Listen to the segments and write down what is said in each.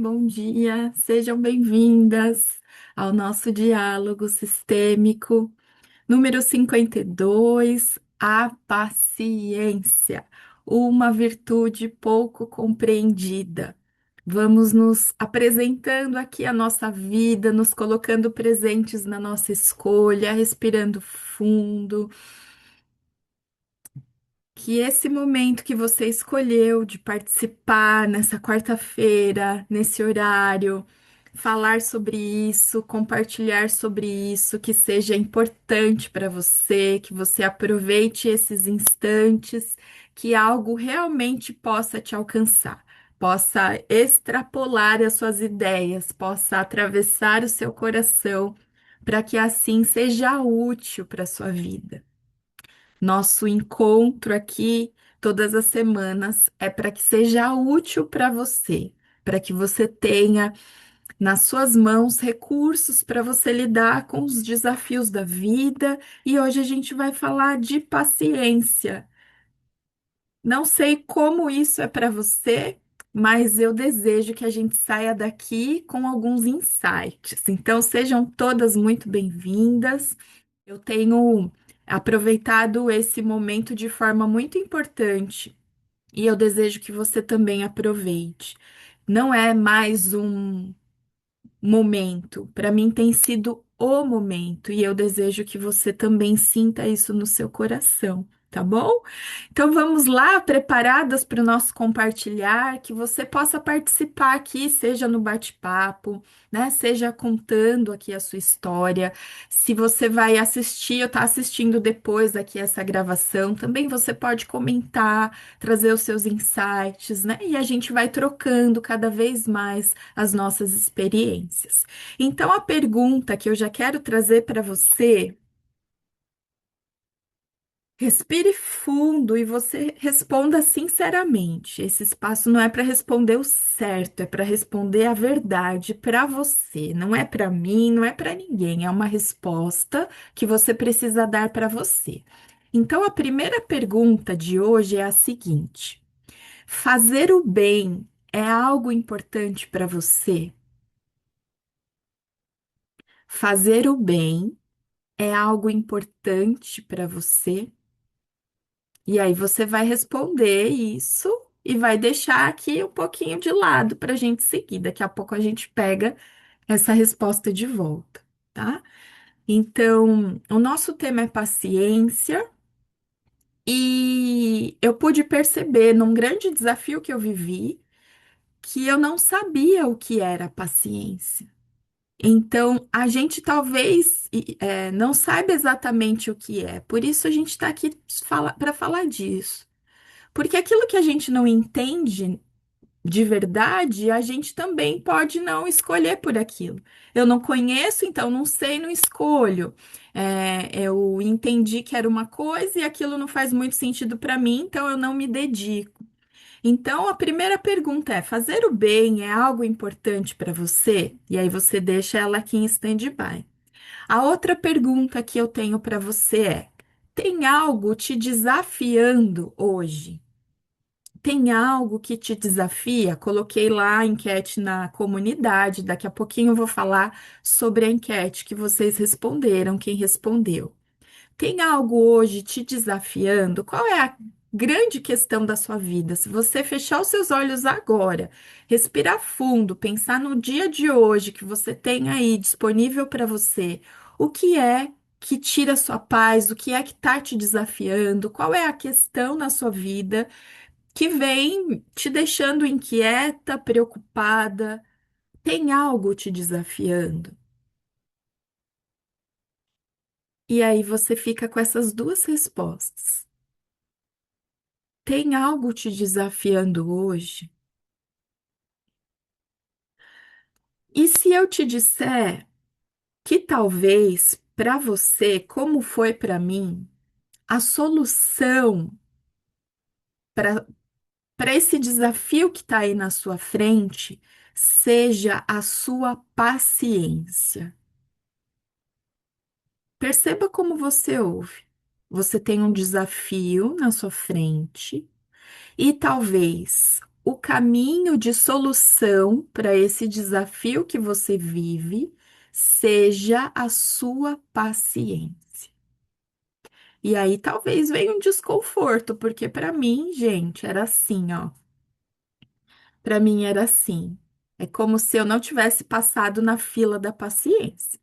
bom dia. Sejam bem-vindas ao nosso diálogo sistêmico número 52, a paciência, uma virtude pouco compreendida. Vamos nos apresentando aqui a nossa vida, nos colocando presentes na nossa escolha, respirando fundo. Que esse momento que você escolheu de participar nessa quarta-feira, nesse horário, falar sobre isso, compartilhar sobre isso, que seja importante para você, que você aproveite esses instantes, que algo realmente possa te alcançar, possa extrapolar as suas ideias, possa atravessar o seu coração, para que assim seja útil para a sua vida. Nosso encontro aqui todas as semanas é para que seja útil para você, para que você tenha nas suas mãos recursos para você lidar com os desafios da vida. E hoje a gente vai falar de paciência. Não sei como isso é para você, mas eu desejo que a gente saia daqui com alguns insights. Então, sejam todas muito bem-vindas. Eu tenho aproveitado esse momento de forma muito importante e eu desejo que você também aproveite. Não é mais um momento, para mim tem sido o momento e eu desejo que você também sinta isso no seu coração. Tá bom? Então vamos lá, preparadas para o nosso compartilhar, que você possa participar aqui, seja no bate-papo, né? Seja contando aqui a sua história. Se você vai assistir ou está assistindo depois aqui essa gravação, também você pode comentar, trazer os seus insights, né? E a gente vai trocando cada vez mais as nossas experiências. Então, a pergunta que eu já quero trazer para você. Respire fundo e você responda sinceramente. Esse espaço não é para responder o certo, é para responder a verdade para você. Não é para mim, não é para ninguém. É uma resposta que você precisa dar para você. Então, a primeira pergunta de hoje é a seguinte: fazer o bem é algo importante para você? Fazer o bem é algo importante para você? E aí você vai responder isso e vai deixar aqui um pouquinho de lado para a gente seguir. Daqui a pouco a gente pega essa resposta de volta, tá? Então, o nosso tema é paciência e eu pude perceber num grande desafio que eu vivi que eu não sabia o que era paciência. Então, a gente talvez não saiba exatamente o que é, por isso a gente está aqui para falar disso. Porque aquilo que a gente não entende de verdade, a gente também pode não escolher por aquilo. Eu não conheço, então não sei, não escolho. Eu entendi que era uma coisa e aquilo não faz muito sentido para mim, então eu não me dedico. Então, a primeira pergunta é: fazer o bem é algo importante para você? E aí você deixa ela aqui em stand-by. A outra pergunta que eu tenho para você é: tem algo te desafiando hoje? Tem algo que te desafia? Coloquei lá a enquete na comunidade. Daqui a pouquinho eu vou falar sobre a enquete que vocês responderam, quem respondeu. Tem algo hoje te desafiando? Qual é a grande questão da sua vida? Se você fechar os seus olhos agora, respirar fundo, pensar no dia de hoje que você tem aí disponível para você, o que é que tira a sua paz? O que é que está te desafiando? Qual é a questão na sua vida que vem te deixando inquieta, preocupada? Tem algo te desafiando? E aí você fica com essas duas respostas. Tem algo te desafiando hoje? E se eu te disser que talvez para você, como foi para mim, a solução para esse desafio que está aí na sua frente seja a sua paciência? Perceba como você ouve. Você tem um desafio na sua frente e talvez o caminho de solução para esse desafio que você vive seja a sua paciência. E aí talvez venha um desconforto, porque para mim, gente, era assim, ó. Para mim era assim. É como se eu não tivesse passado na fila da paciência.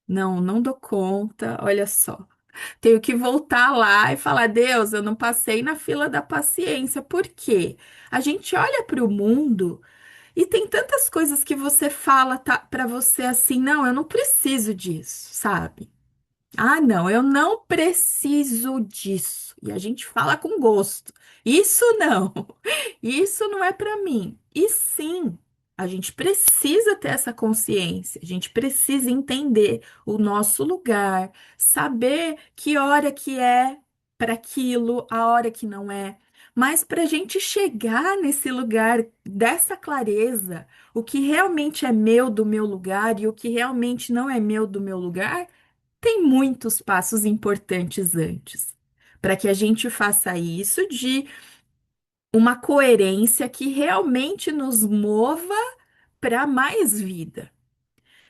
Não, não dou conta, olha só. Tenho que voltar lá e falar, Deus, eu não passei na fila da paciência. Por quê? A gente olha para o mundo e tem tantas coisas que você fala para você assim, não, eu não preciso disso, sabe? Ah, não, eu não preciso disso. E a gente fala com gosto. Isso não. Isso não é para mim. E sim, a gente precisa ter essa consciência. A gente precisa entender o nosso lugar, saber que hora que é para aquilo, a hora que não é. Mas para a gente chegar nesse lugar dessa clareza, o que realmente é meu do meu lugar e o que realmente não é meu do meu lugar tem muitos passos importantes antes, para que a gente faça isso de uma coerência que realmente nos mova para mais vida.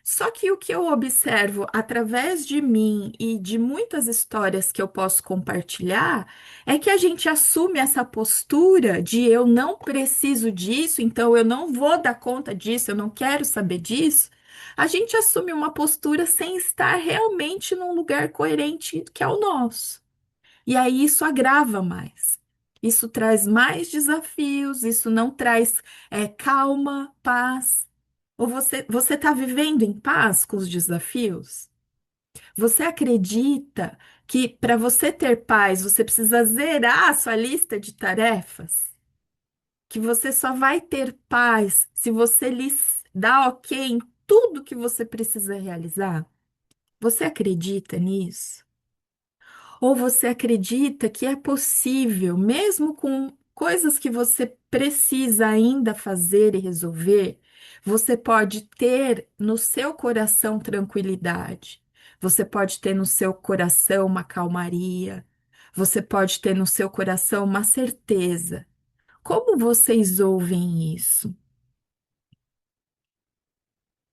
Só que o que eu observo através de mim e de muitas histórias que eu posso compartilhar é que a gente assume essa postura de eu não preciso disso, então eu não vou dar conta disso, eu não quero saber disso. A gente assume uma postura sem estar realmente num lugar coerente que é o nosso. E aí isso agrava mais. Isso traz mais desafios, isso não traz calma, paz. Ou você está vivendo em paz com os desafios? Você acredita que para você ter paz, você precisa zerar a sua lista de tarefas? Que você só vai ter paz se você lhes dá ok em tudo que você precisa realizar? Você acredita nisso? Ou você acredita que é possível, mesmo com coisas que você precisa ainda fazer e resolver, você pode ter no seu coração tranquilidade, você pode ter no seu coração uma calmaria, você pode ter no seu coração uma certeza. Como vocês ouvem isso?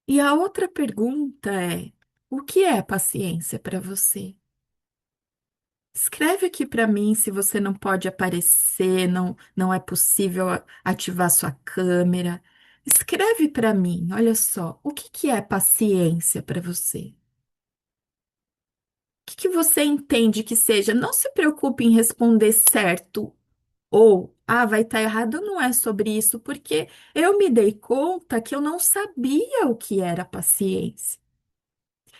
E a outra pergunta é: o que é paciência para você? Escreve aqui para mim se você não pode aparecer, não é possível ativar sua câmera. Escreve para mim, olha só, o que que é paciência para você? O que que você entende que seja? Não se preocupe em responder certo ou vai estar errado, não é sobre isso, porque eu me dei conta que eu não sabia o que era paciência.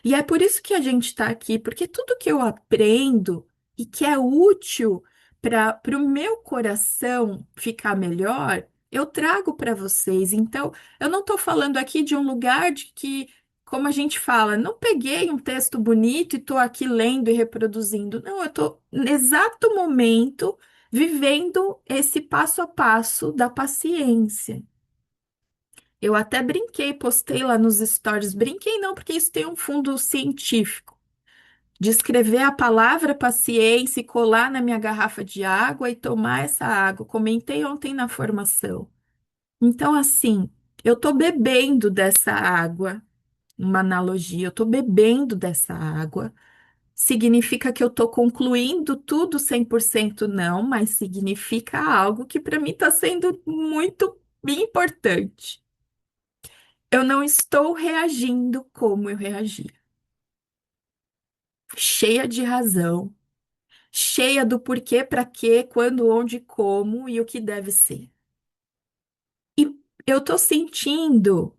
E é por isso que a gente está aqui, porque tudo que eu aprendo e que é útil para o meu coração ficar melhor, eu trago para vocês. Então, eu não estou falando aqui de um lugar de que, como a gente fala, não peguei um texto bonito e estou aqui lendo e reproduzindo. Não, eu estou, no exato momento, vivendo esse passo a passo da paciência. Eu até brinquei, postei lá nos stories. Brinquei não, porque isso tem um fundo científico. De escrever a palavra paciência e colar na minha garrafa de água e tomar essa água. Comentei ontem na formação. Então, assim, eu tô bebendo dessa água, uma analogia, eu tô bebendo dessa água. Significa que eu tô concluindo tudo 100% não, mas significa algo que para mim está sendo muito importante. Eu não estou reagindo como eu reagia. Cheia de razão, cheia do porquê, para quê, quando, onde, como e o que deve ser. E eu tô sentindo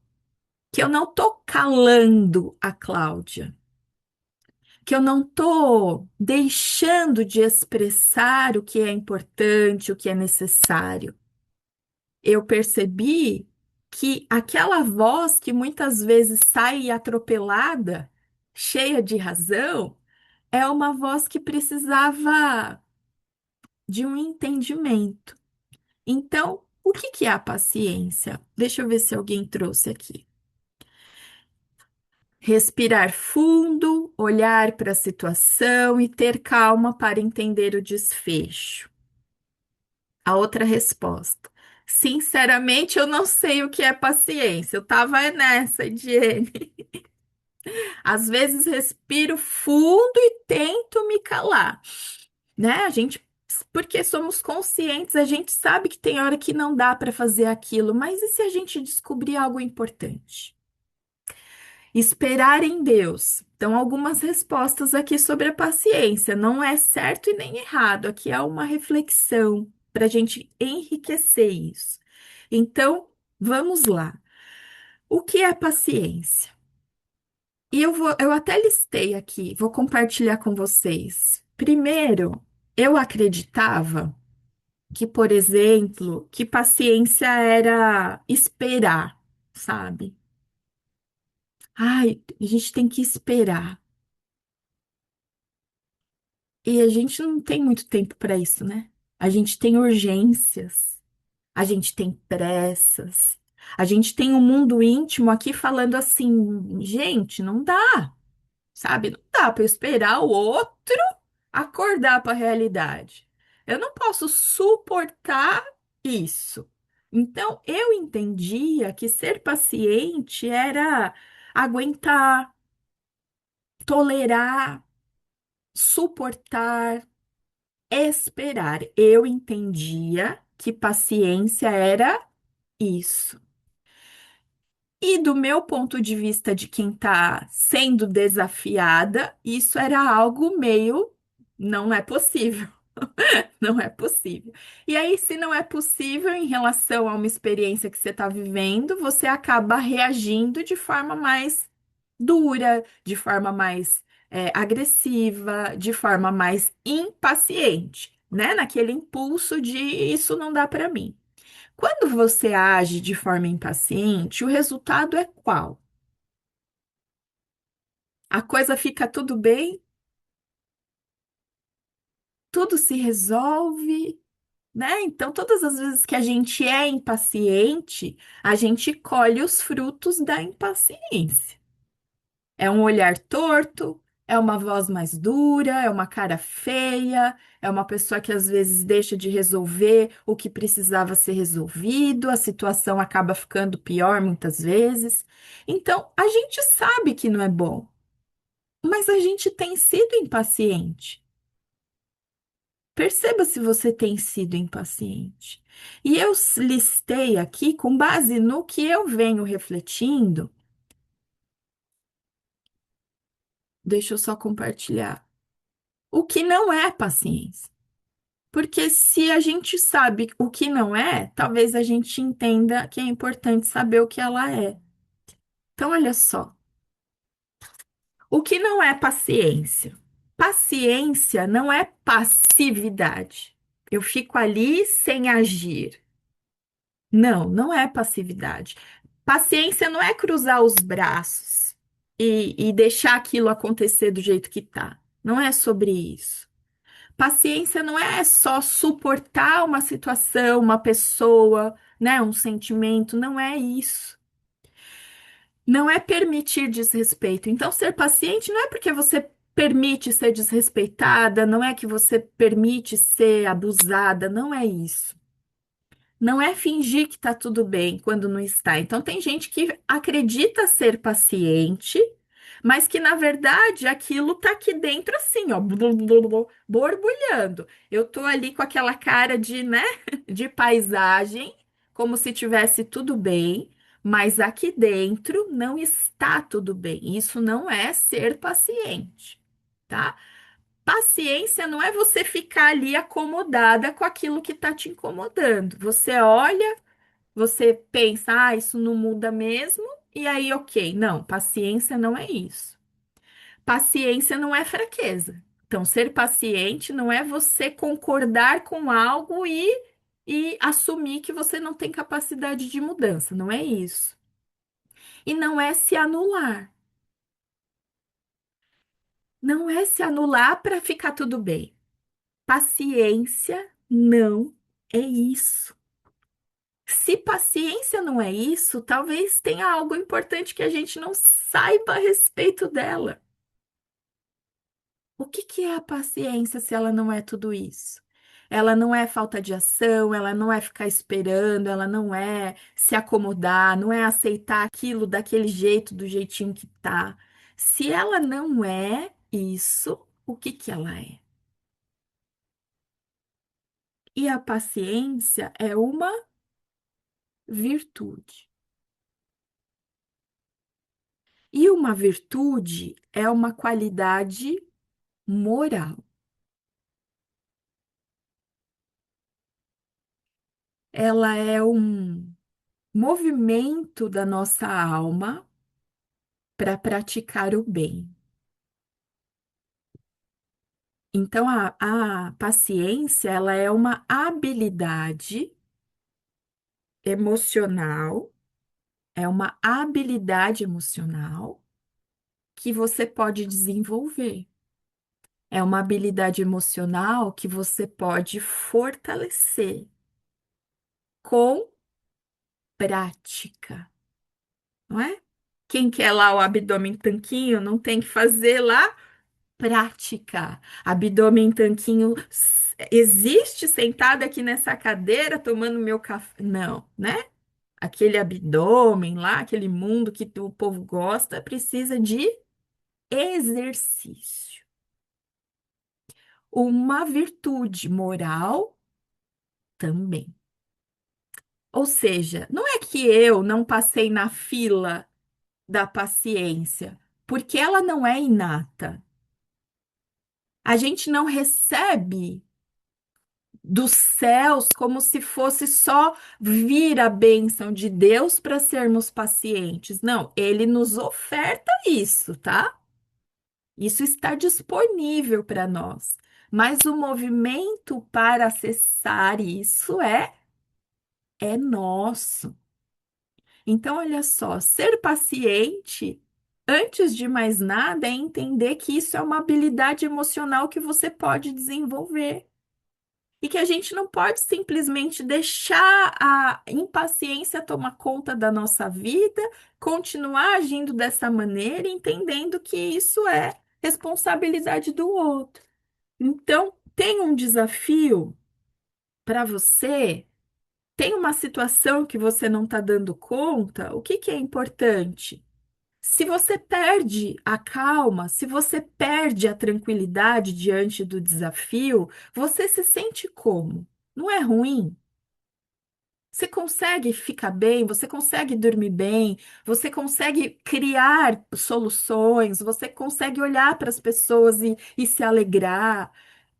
que eu não tô calando a Cláudia, que eu não tô deixando de expressar o que é importante, o que é necessário. Eu percebi que aquela voz que muitas vezes sai atropelada, cheia de razão, é uma voz que precisava de um entendimento. Então, o que que é a paciência? Deixa eu ver se alguém trouxe aqui. Respirar fundo, olhar para a situação e ter calma para entender o desfecho. A outra resposta. Sinceramente, eu não sei o que é paciência. Eu tava nessa, Ediene. Às vezes respiro fundo e tento me calar, né? A gente, porque somos conscientes, a gente sabe que tem hora que não dá para fazer aquilo, mas e se a gente descobrir algo importante? Esperar em Deus. Então, algumas respostas aqui sobre a paciência. Não é certo e nem errado. Aqui é uma reflexão para a gente enriquecer isso. Então, vamos lá. O que é paciência? E eu até listei aqui, vou compartilhar com vocês. Primeiro, eu acreditava que, por exemplo, que paciência era esperar, sabe? Ai, a gente tem que esperar. E a gente não tem muito tempo para isso, né? A gente tem urgências, a gente tem pressas, a gente tem um mundo íntimo aqui falando assim, gente, não dá, sabe? Não dá para eu esperar o outro acordar para a realidade. Eu não posso suportar isso. Então, eu entendia que ser paciente era aguentar, tolerar, suportar, esperar. Eu entendia que paciência era isso. E do meu ponto de vista de quem está sendo desafiada, isso era algo meio não é possível. Não é possível. E aí, se não é possível em relação a uma experiência que você está vivendo, você acaba reagindo de forma mais dura, de forma mais agressiva, de forma mais impaciente, né? Naquele impulso de isso não dá para mim. Quando você age de forma impaciente, o resultado é qual? A coisa fica tudo bem, tudo se resolve, né? Então, todas as vezes que a gente é impaciente, a gente colhe os frutos da impaciência. É um olhar torto, é uma voz mais dura, é uma cara feia, é uma pessoa que às vezes deixa de resolver o que precisava ser resolvido, a situação acaba ficando pior muitas vezes. Então, a gente sabe que não é bom, mas a gente tem sido impaciente. Perceba se você tem sido impaciente. E eu listei aqui, com base no que eu venho refletindo, deixa eu só compartilhar. O que não é paciência. Porque se a gente sabe o que não é, talvez a gente entenda que é importante saber o que ela é. Então, olha só. O que não é paciência? Paciência não é passividade. Eu fico ali sem agir. Não, não é passividade. Paciência não é cruzar os braços e deixar aquilo acontecer do jeito que tá. Não é sobre isso. Paciência não é só suportar uma situação, uma pessoa, né, um sentimento. Não é isso. Não é permitir desrespeito. Então, ser paciente não é porque você permite ser desrespeitada, não é que você permite ser abusada, não é isso. Não é fingir que tá tudo bem quando não está. Então, tem gente que acredita ser paciente, mas que na verdade aquilo tá aqui dentro assim, ó, borbulhando. Eu tô ali com aquela cara de, né, de paisagem, como se tivesse tudo bem, mas aqui dentro não está tudo bem. Isso não é ser paciente, tá? Paciência não é você ficar ali acomodada com aquilo que está te incomodando. Você olha, você pensa, ah, isso não muda mesmo, e aí, ok. Não, paciência não é isso. Paciência não é fraqueza. Então, ser paciente não é você concordar com algo e assumir que você não tem capacidade de mudança. Não é isso. E não é se anular. Não é se anular para ficar tudo bem. Paciência não é isso. Se paciência não é isso, talvez tenha algo importante que a gente não saiba a respeito dela. O que que é a paciência se ela não é tudo isso? ela não é falta de ação, ela não é ficar esperando, ela não é se acomodar, não é aceitar aquilo daquele jeito, do jeitinho que tá. Se ela não é isso, o que que ela é? E a paciência é uma virtude. E uma virtude é uma qualidade moral. Ela é um movimento da nossa alma para praticar o bem. Então, a paciência, ela é uma habilidade emocional, é uma habilidade emocional que você pode desenvolver. É uma habilidade emocional que você pode fortalecer com prática, não é? Quem quer lá o abdômen tanquinho não tem que fazer lá prática. Abdômen tanquinho existe sentado aqui nessa cadeira tomando meu café? Não, né? Aquele abdômen lá, aquele mundo que o povo gosta, precisa de exercício. Uma virtude moral também. Ou seja, não é que eu não passei na fila da paciência, porque ela não é inata. A gente não recebe dos céus como se fosse só vir a bênção de Deus para sermos pacientes. Não, ele nos oferta isso, tá? Isso está disponível para nós. Mas o movimento para acessar isso é nosso. Então, olha só, ser paciente, antes de mais nada, é entender que isso é uma habilidade emocional que você pode desenvolver. E que a gente não pode simplesmente deixar a impaciência tomar conta da nossa vida, continuar agindo dessa maneira, entendendo que isso é responsabilidade do outro. Então, tem um desafio para você, tem uma situação que você não está dando conta, o que que é importante? Se você perde a calma, se você perde a tranquilidade diante do desafio, você se sente como? Não é ruim? Você consegue ficar bem, você consegue dormir bem, você consegue criar soluções, você consegue olhar para as pessoas e se alegrar.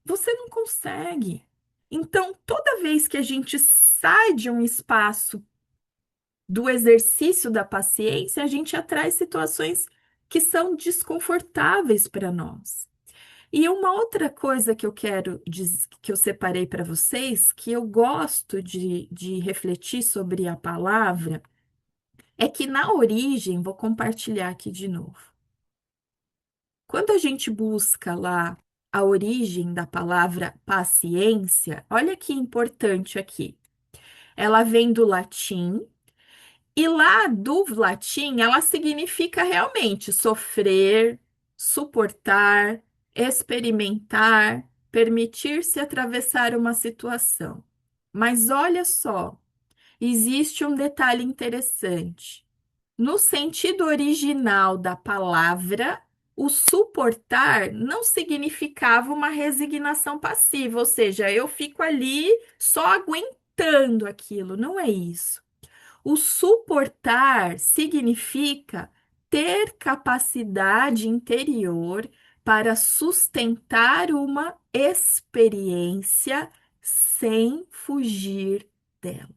Você não consegue. Então, toda vez que a gente sai de um espaço do exercício da paciência, a gente atrai situações que são desconfortáveis para nós. E uma outra coisa que eu quero que eu separei para vocês, que eu gosto de refletir sobre a palavra, é que na origem, vou compartilhar aqui de novo. Quando a gente busca lá a origem da palavra paciência, olha que importante aqui. Ela vem do latim. E lá do latim, ela significa realmente sofrer, suportar, experimentar, permitir-se atravessar uma situação. Mas olha só, existe um detalhe interessante. No sentido original da palavra, o suportar não significava uma resignação passiva, ou seja, eu fico ali só aguentando aquilo, não é isso. O suportar significa ter capacidade interior para sustentar uma experiência sem fugir dela.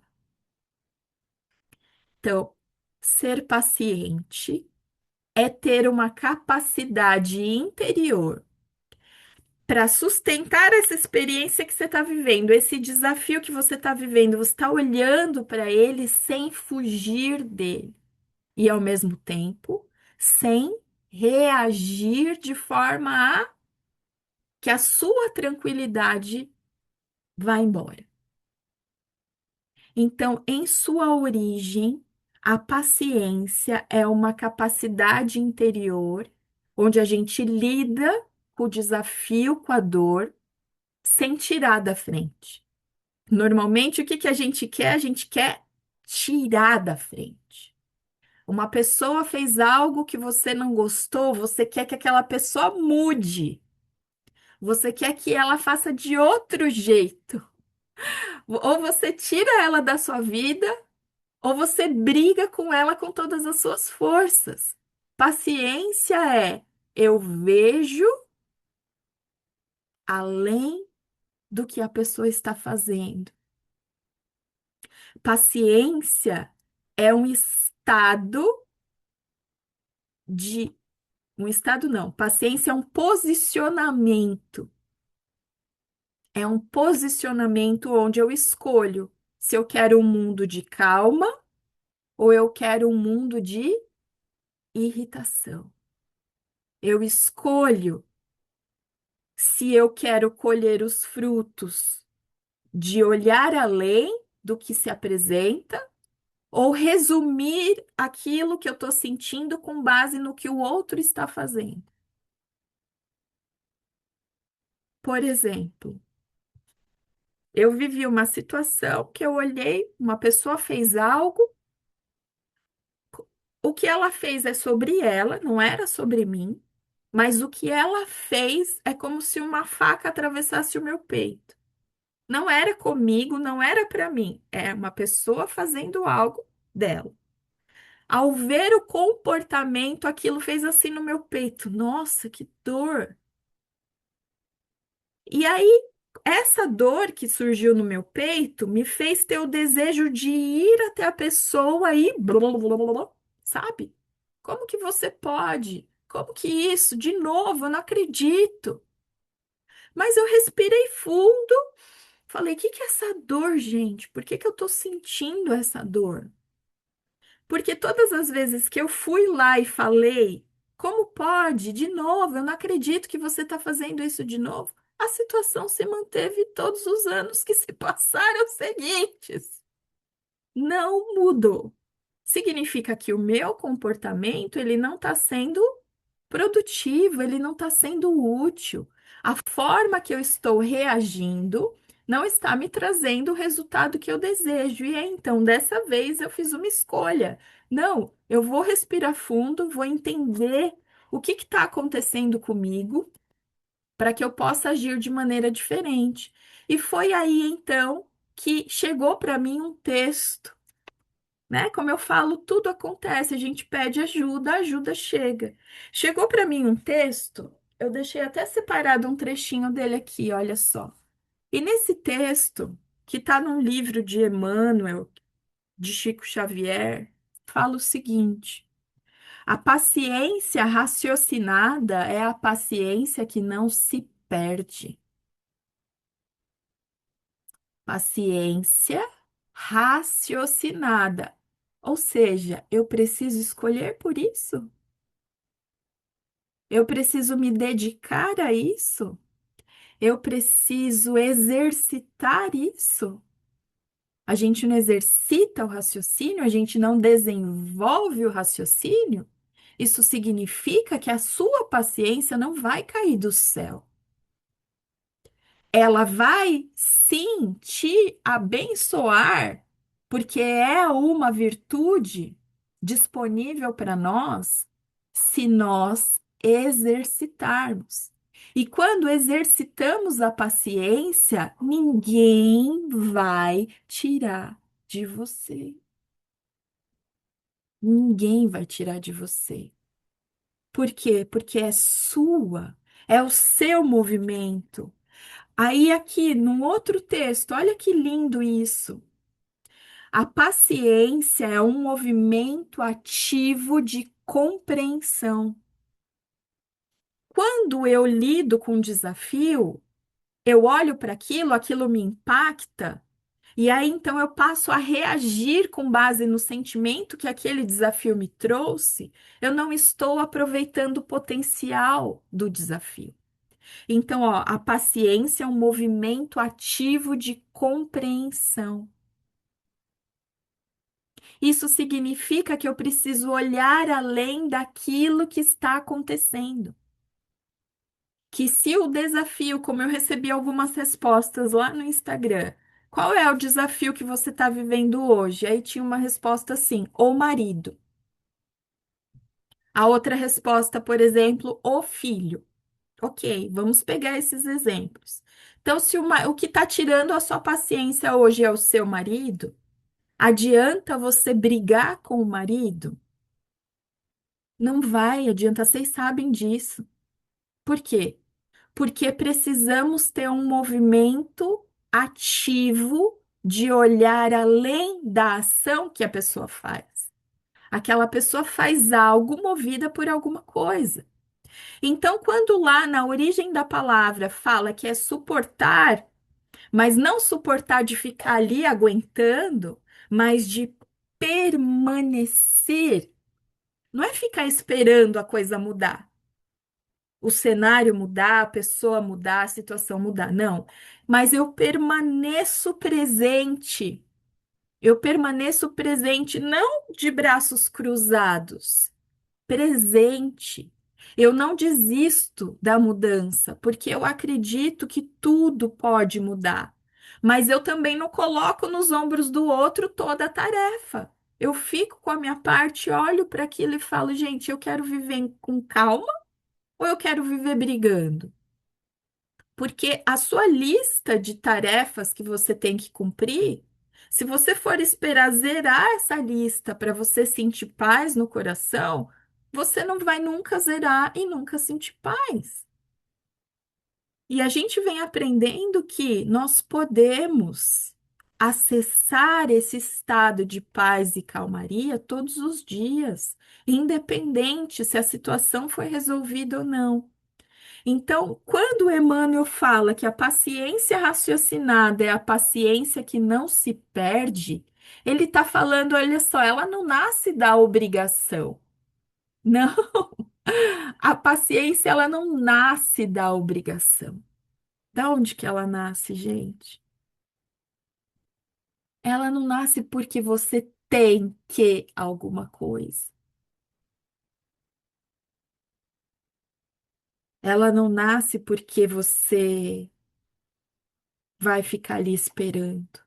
Então, ser paciente é ter uma capacidade interior para sustentar essa experiência que você está vivendo, esse desafio que você está vivendo. Você está olhando para ele sem fugir dele. E ao mesmo tempo sem reagir de forma a que a sua tranquilidade vá embora. Então, em sua origem, a paciência é uma capacidade interior onde a gente lida com o desafio, com a dor, sem tirar da frente. Normalmente, o que que a gente quer? A gente quer tirar da frente. Uma pessoa fez algo que você não gostou, você quer que aquela pessoa mude. Você quer que ela faça de outro jeito. Ou você tira ela da sua vida, ou você briga com ela com todas as suas forças. Paciência é eu vejo além do que a pessoa está fazendo. Paciência é um estado de. Um estado não. Paciência é um posicionamento. É um posicionamento onde eu escolho se eu quero um mundo de calma ou eu quero um mundo de irritação. Eu escolho se eu quero colher os frutos de olhar além do que se apresenta ou resumir aquilo que eu estou sentindo com base no que o outro está fazendo. Por exemplo, eu vivi uma situação que eu olhei, uma pessoa fez algo, o que ela fez é sobre ela, não era sobre mim, mas o que ela fez é como se uma faca atravessasse o meu peito. Não era comigo, não era para mim, é uma pessoa fazendo algo dela. Ao ver o comportamento, aquilo fez assim no meu peito. Nossa, que dor! E aí, essa dor que surgiu no meu peito me fez ter o desejo de ir até a pessoa e blá, blá, blá, blá, blá, sabe? Como que você pode? Como que isso? De novo, eu não acredito. Mas eu respirei fundo, falei: o que que é essa dor, gente? Por que que eu tô sentindo essa dor? Porque todas as vezes que eu fui lá e falei, como pode? De novo, eu não acredito que você está fazendo isso de novo. A situação se manteve todos os anos que se passaram seguintes. Não mudou. Significa que o meu comportamento ele não está sendo produtivo, ele não está sendo útil. A forma que eu estou reagindo não está me trazendo o resultado que eu desejo. E aí, então, dessa vez eu fiz uma escolha. Não, eu vou respirar fundo, vou entender o que está acontecendo comigo para que eu possa agir de maneira diferente. E foi aí, então, que chegou para mim um texto, né? Como eu falo, tudo acontece, a gente pede ajuda, a ajuda chega. Chegou para mim um texto, eu deixei até separado um trechinho dele aqui, olha só. E nesse texto, que está num livro de Emmanuel, de Chico Xavier, fala o seguinte: a paciência raciocinada é a paciência que não se perde. Paciência raciocinada. Ou seja, eu preciso escolher por isso? Eu preciso me dedicar a isso? Eu preciso exercitar isso? A gente não exercita o raciocínio, a gente não desenvolve o raciocínio. Isso significa que a sua paciência não vai cair do céu. Ela vai sim te abençoar, porque é uma virtude disponível para nós se nós exercitarmos. E quando exercitamos a paciência, ninguém vai tirar de você. Ninguém vai tirar de você. Por quê? Porque é sua, é o seu movimento. Aí, aqui, num outro texto, olha que lindo isso. A paciência é um movimento ativo de compreensão. Quando eu lido com um desafio, eu olho para aquilo, aquilo me impacta, e aí então eu passo a reagir com base no sentimento que aquele desafio me trouxe. Eu não estou aproveitando o potencial do desafio. Então, ó, a paciência é um movimento ativo de compreensão. Isso significa que eu preciso olhar além daquilo que está acontecendo. que se o desafio, como eu recebi algumas respostas lá no Instagram, qual é o desafio que você está vivendo hoje? Aí tinha uma resposta assim, o marido. A outra resposta, por exemplo, o filho. Ok, vamos pegar esses exemplos. Então, se o que está tirando a sua paciência hoje é o seu marido, adianta você brigar com o marido? Não vai adiantar, vocês sabem disso. Por quê? Porque precisamos ter um movimento ativo de olhar além da ação que a pessoa faz. Aquela pessoa faz algo movida por alguma coisa. Então, quando lá na origem da palavra fala que é suportar, mas não suportar de ficar ali aguentando, mas de permanecer, não é ficar esperando a coisa mudar, o cenário mudar, a pessoa mudar, a situação mudar, não. Mas eu permaneço presente. Eu permaneço presente, não de braços cruzados, presente. Eu não desisto da mudança, porque eu acredito que tudo pode mudar. Mas eu também não coloco nos ombros do outro toda a tarefa. Eu fico com a minha parte, olho para aquilo e falo, gente, eu quero viver com calma ou eu quero viver brigando? Porque a sua lista de tarefas que você tem que cumprir, se você for esperar zerar essa lista para você sentir paz no coração, você não vai nunca zerar e nunca sentir paz. E a gente vem aprendendo que nós podemos acessar esse estado de paz e calmaria todos os dias, independente se a situação foi resolvida ou não. Então, quando Emmanuel fala que a paciência raciocinada é a paciência que não se perde, ele está falando, olha só, ela não nasce da obrigação. Não, a paciência ela não nasce da obrigação. Da onde que ela nasce, gente? Ela não nasce porque você tem que alguma coisa. Ela não nasce porque você vai ficar ali esperando.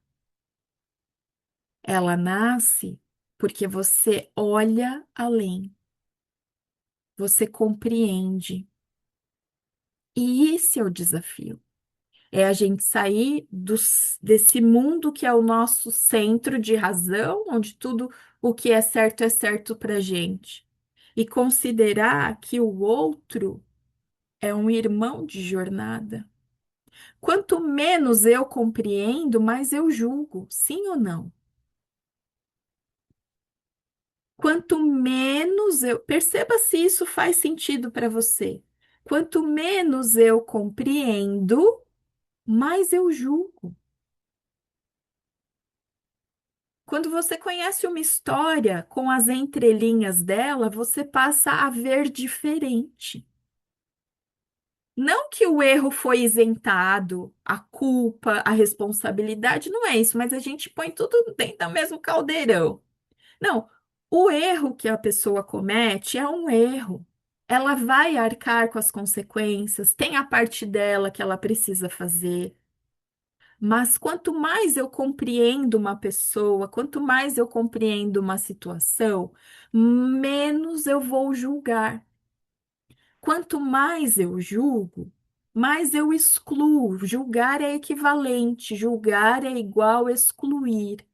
Ela nasce porque você olha além, você compreende. E esse é o desafio. É a gente sair desse mundo que é o nosso centro de razão, onde tudo o que é certo para gente. E considerar que o outro é um irmão de jornada. Quanto menos eu compreendo, mais eu julgo, sim ou não? Quanto menos eu. Perceba se isso faz sentido para você. Quanto menos eu compreendo, mais eu julgo. Quando você conhece uma história com as entrelinhas dela, você passa a ver diferente. Não que o erro foi isentado, a culpa, a responsabilidade, não é isso, mas a gente põe tudo dentro do mesmo caldeirão. Não, o erro que a pessoa comete é um erro. Ela vai arcar com as consequências, tem a parte dela que ela precisa fazer. Mas quanto mais eu compreendo uma pessoa, quanto mais eu compreendo uma situação, menos eu vou julgar. Quanto mais eu julgo, mais eu excluo. Julgar é equivalente, julgar é igual a excluir.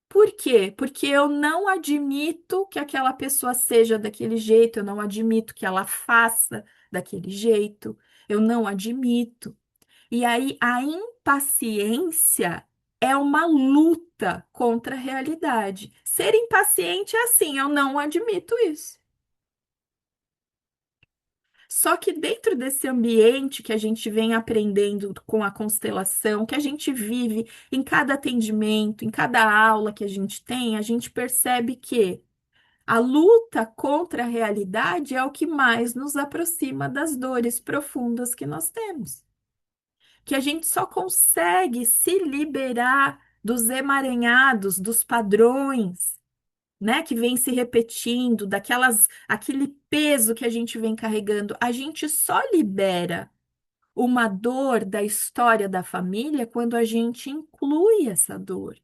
Por quê? Porque eu não admito que aquela pessoa seja daquele jeito, eu não admito que ela faça daquele jeito, eu não admito. E aí a impaciência é uma luta contra a realidade. Ser impaciente é assim, eu não admito isso. Só que dentro desse ambiente que a gente vem aprendendo com a constelação, que a gente vive em cada atendimento, em cada aula que a gente percebe que a luta contra a realidade é o que mais nos aproxima das dores profundas que nós temos. Que a gente só consegue se liberar dos emaranhados, dos padrões, né, que vem se repetindo, aquele peso que a gente vem carregando, a gente só libera uma dor da história da família quando a gente inclui essa dor.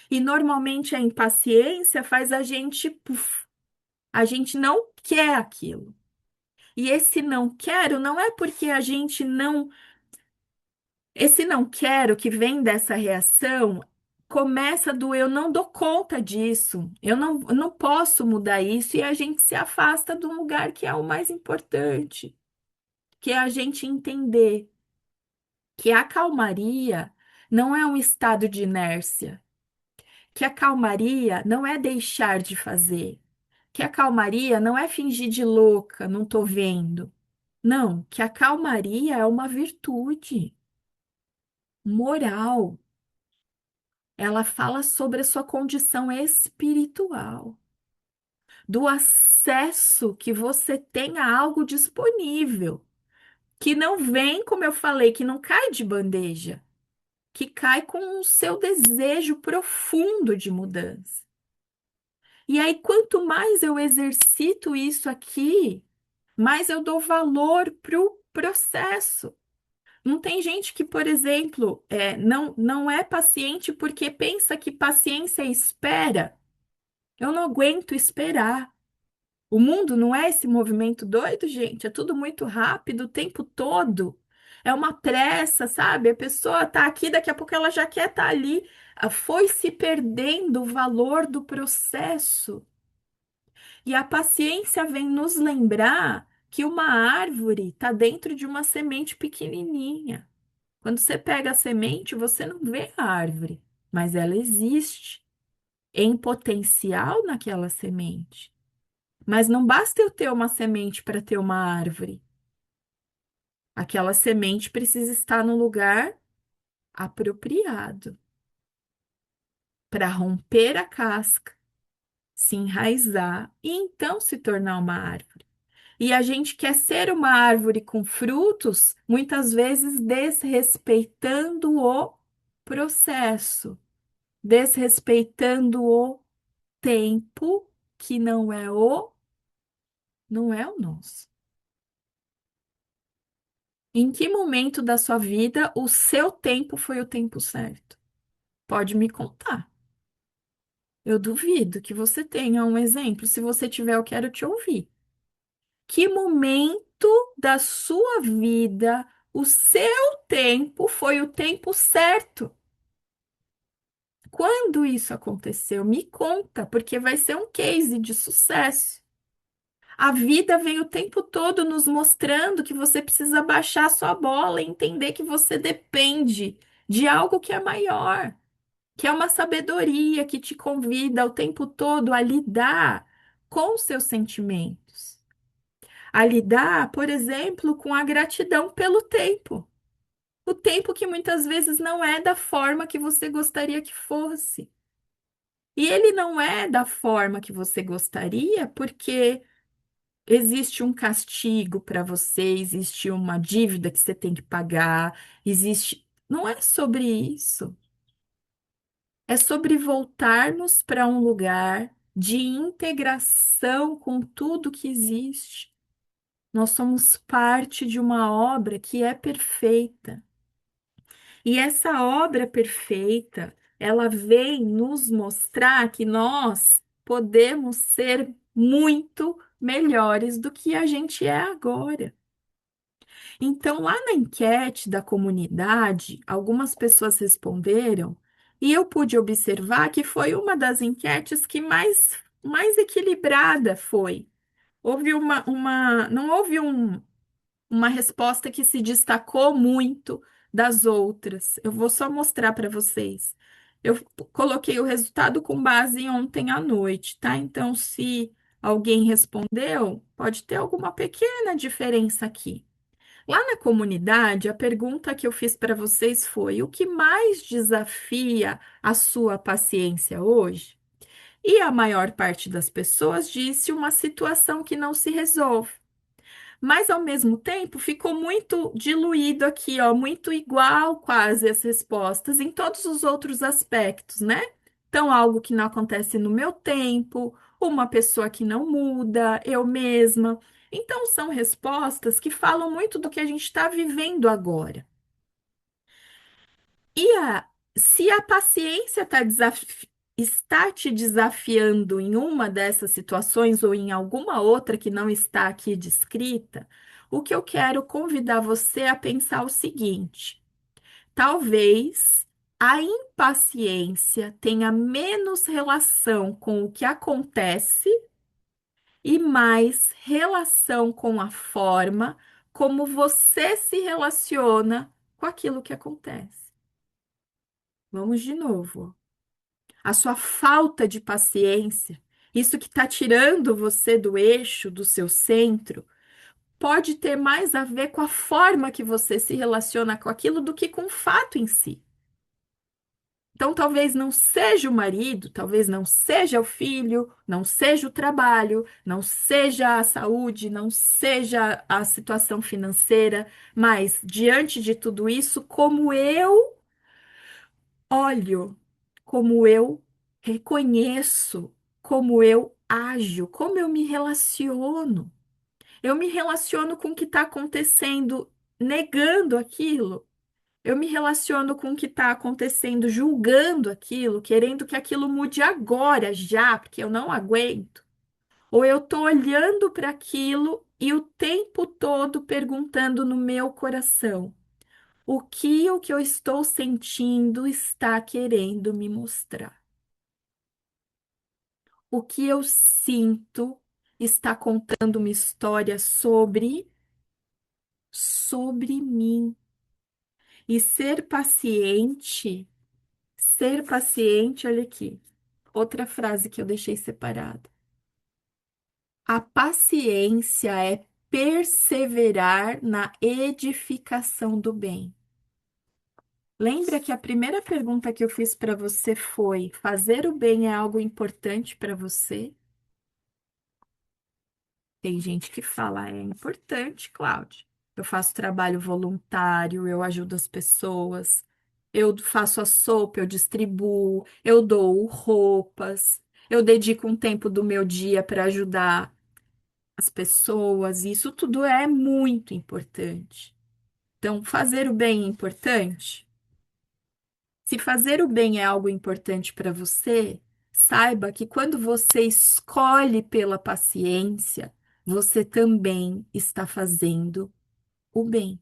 E normalmente a impaciência faz a gente, puf, a gente não quer aquilo. E esse não quero não é porque a gente não. Esse não quero que vem dessa reação começa do eu não dou conta disso, eu não posso mudar isso, e a gente se afasta do lugar que é o mais importante, que é a gente entender que a calmaria não é um estado de inércia, que a calmaria não é deixar de fazer, que a calmaria não é fingir de louca, não tô vendo. Não, que a calmaria é uma virtude moral. Ela fala sobre a sua condição espiritual, do acesso que você tem a algo disponível, que não vem, como eu falei, que não cai de bandeja, que cai com o seu desejo profundo de mudança. E aí, quanto mais eu exercito isso aqui, mais eu dou valor para o processo. Não tem gente que, por exemplo, não é paciente porque pensa que paciência é espera. Eu não aguento esperar. O mundo não é esse movimento doido, gente. É tudo muito rápido o tempo todo. É uma pressa, sabe? A pessoa tá aqui, daqui a pouco ela já quer estar ali. Foi se perdendo o valor do processo. E a paciência vem nos lembrar que uma árvore está dentro de uma semente pequenininha. Quando você pega a semente, você não vê a árvore, mas ela existe em potencial naquela semente. Mas não basta eu ter uma semente para ter uma árvore. Aquela semente precisa estar no lugar apropriado para romper a casca, se enraizar e então se tornar uma árvore. E a gente quer ser uma árvore com frutos, muitas vezes desrespeitando o processo, desrespeitando o tempo que não é o nosso. Em que momento da sua vida o seu tempo foi o tempo certo? Pode me contar. Eu duvido que você tenha um exemplo. Se você tiver, eu quero te ouvir. Que momento da sua vida o seu tempo foi o tempo certo? Quando isso aconteceu? Me conta, porque vai ser um case de sucesso. A vida vem o tempo todo nos mostrando que você precisa baixar sua bola e entender que você depende de algo que é maior, que é uma sabedoria que te convida o tempo todo a lidar com os seus sentimentos, a lidar, por exemplo, com a gratidão pelo tempo. O tempo que muitas vezes não é da forma que você gostaria que fosse. E ele não é da forma que você gostaria porque existe um castigo para você, existe uma dívida que você tem que pagar, existe. Não é sobre isso. É sobre voltarmos para um lugar de integração com tudo que existe. Nós somos parte de uma obra que é perfeita. E essa obra perfeita, ela vem nos mostrar que nós podemos ser muito melhores do que a gente é agora. Então, lá na enquete da comunidade, algumas pessoas responderam, e eu pude observar que foi uma das enquetes que mais equilibrada foi. Não houve uma resposta que se destacou muito das outras. Eu vou só mostrar para vocês. Eu coloquei o resultado com base em ontem à noite, tá? Então, se alguém respondeu, pode ter alguma pequena diferença aqui. Lá na comunidade, a pergunta que eu fiz para vocês foi: o que mais desafia a sua paciência hoje? E a maior parte das pessoas disse uma situação que não se resolve. Mas ao mesmo tempo ficou muito diluído aqui, ó, muito igual quase as respostas em todos os outros aspectos, né? Então, algo que não acontece no meu tempo, uma pessoa que não muda, eu mesma. Então, são respostas que falam muito do que a gente está vivendo agora. E se a paciência está te desafiando em uma dessas situações ou em alguma outra que não está aqui descrita, o que eu quero convidar você a pensar o seguinte: talvez a impaciência tenha menos relação com o que acontece e mais relação com a forma como você se relaciona com aquilo que acontece. Vamos de novo. A sua falta de paciência, isso que está tirando você do eixo, do seu centro, pode ter mais a ver com a forma que você se relaciona com aquilo do que com o fato em si. Então, talvez não seja o marido, talvez não seja o filho, não seja o trabalho, não seja a saúde, não seja a situação financeira, mas diante de tudo isso, como eu olho, como eu reconheço, como eu ajo, como eu me relaciono. Eu me relaciono com o que está acontecendo, negando aquilo. Eu me relaciono com o que está acontecendo, julgando aquilo, querendo que aquilo mude agora, já, porque eu não aguento. Ou eu estou olhando para aquilo e o tempo todo perguntando no meu coração: o que eu estou sentindo está querendo me mostrar? O que eu sinto está contando uma história sobre mim. E ser paciente, olha aqui, outra frase que eu deixei separada. A paciência é perseverar na edificação do bem. Lembra que a primeira pergunta que eu fiz para você foi: fazer o bem é algo importante para você? Tem gente que fala, é importante, Cláudia. Eu faço trabalho voluntário, eu ajudo as pessoas, eu faço a sopa, eu distribuo, eu dou roupas, eu dedico um tempo do meu dia para ajudar as pessoas. Isso tudo é muito importante. Então, fazer o bem é importante? Se fazer o bem é algo importante para você, saiba que quando você escolhe pela paciência, você também está fazendo o bem.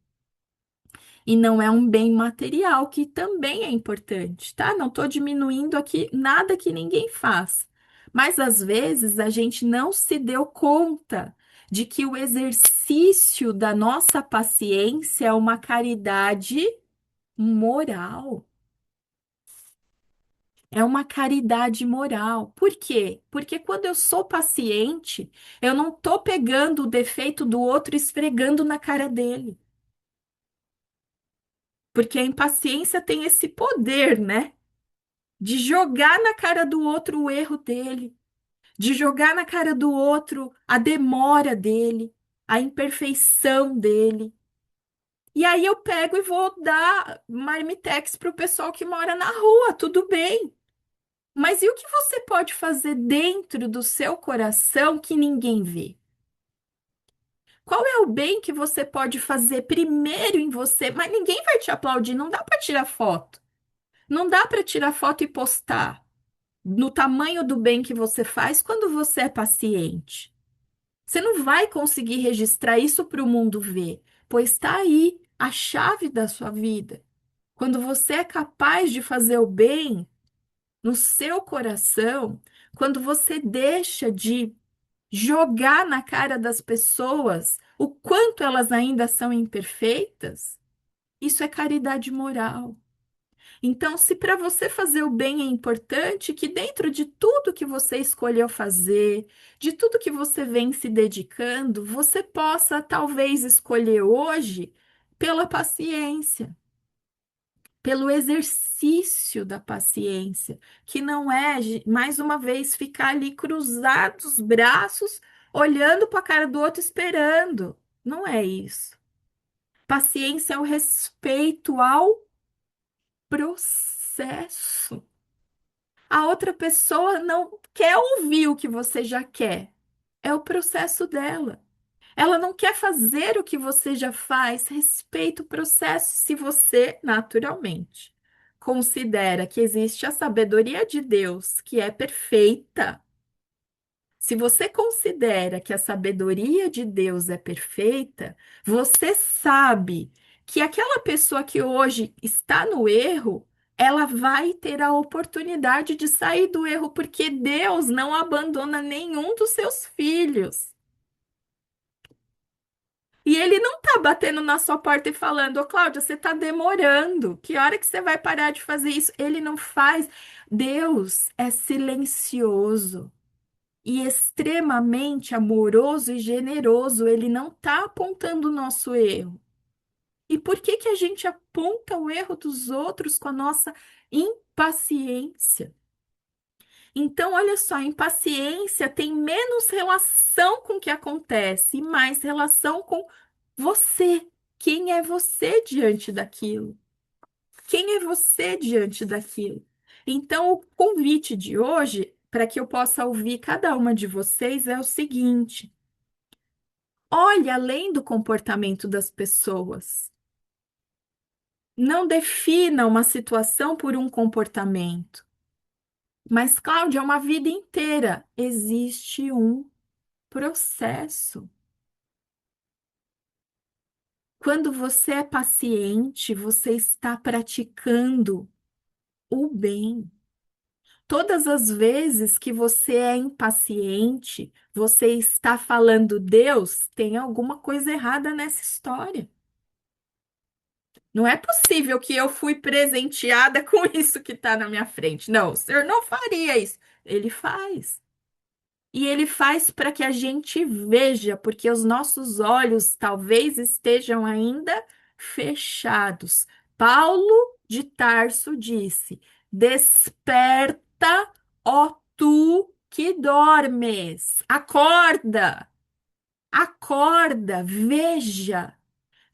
E não é um bem material, que também é importante, tá? Não estou diminuindo aqui nada que ninguém faz. Mas às vezes a gente não se deu conta de que o exercício da nossa paciência é uma caridade moral. É uma caridade moral. Por quê? Porque quando eu sou paciente, eu não estou pegando o defeito do outro e esfregando na cara dele. Porque a impaciência tem esse poder, né? De jogar na cara do outro o erro dele, de jogar na cara do outro a demora dele, a imperfeição dele. E aí eu pego e vou dar marmitex para o pessoal que mora na rua, tudo bem. Mas e o que você pode fazer dentro do seu coração que ninguém vê? Qual é o bem que você pode fazer primeiro em você? Mas ninguém vai te aplaudir, não dá para tirar foto. Não dá para tirar foto e postar no tamanho do bem que você faz quando você é paciente. Você não vai conseguir registrar isso para o mundo ver, pois está aí a chave da sua vida. Quando você é capaz de fazer o bem no seu coração, quando você deixa de jogar na cara das pessoas o quanto elas ainda são imperfeitas, isso é caridade moral. Então, se para você fazer o bem é importante, que dentro de tudo que você escolheu fazer, de tudo que você vem se dedicando, você possa talvez escolher hoje pela paciência, pelo exercício da paciência, que não é, mais uma vez, ficar ali cruzados os braços, olhando para a cara do outro, esperando. Não é isso. Paciência é o respeito ao processo. A outra pessoa não quer ouvir o que você já quer. É o processo dela. Ela não quer fazer o que você já faz. Respeita o processo se você, naturalmente, considera que existe a sabedoria de Deus, que é perfeita. Se você considera que a sabedoria de Deus é perfeita, você sabe que aquela pessoa que hoje está no erro, ela vai ter a oportunidade de sair do erro, porque Deus não abandona nenhum dos seus filhos. E ele não tá batendo na sua porta e falando, ô Cláudia, você tá demorando. Que hora que você vai parar de fazer isso? Ele não faz. Deus é silencioso e extremamente amoroso e generoso. Ele não tá apontando o nosso erro. E por que que a gente aponta o erro dos outros com a nossa impaciência? Então, olha só, a impaciência tem menos relação com o que acontece e mais relação com você. Quem é você diante daquilo? Quem é você diante daquilo? Então, o convite de hoje, para que eu possa ouvir cada uma de vocês, é o seguinte: olhe além do comportamento das pessoas. Não defina uma situação por um comportamento. Mas, Cláudia, é uma vida inteira. Existe um processo. Quando você é paciente, você está praticando o bem. Todas as vezes que você é impaciente, você está falando, Deus, tem alguma coisa errada nessa história. Não é possível que eu fui presenteada com isso que está na minha frente. Não, o Senhor não faria isso. Ele faz. E ele faz para que a gente veja, porque os nossos olhos talvez estejam ainda fechados. Paulo de Tarso disse: Desperta, ó tu que dormes. Acorda, acorda, veja.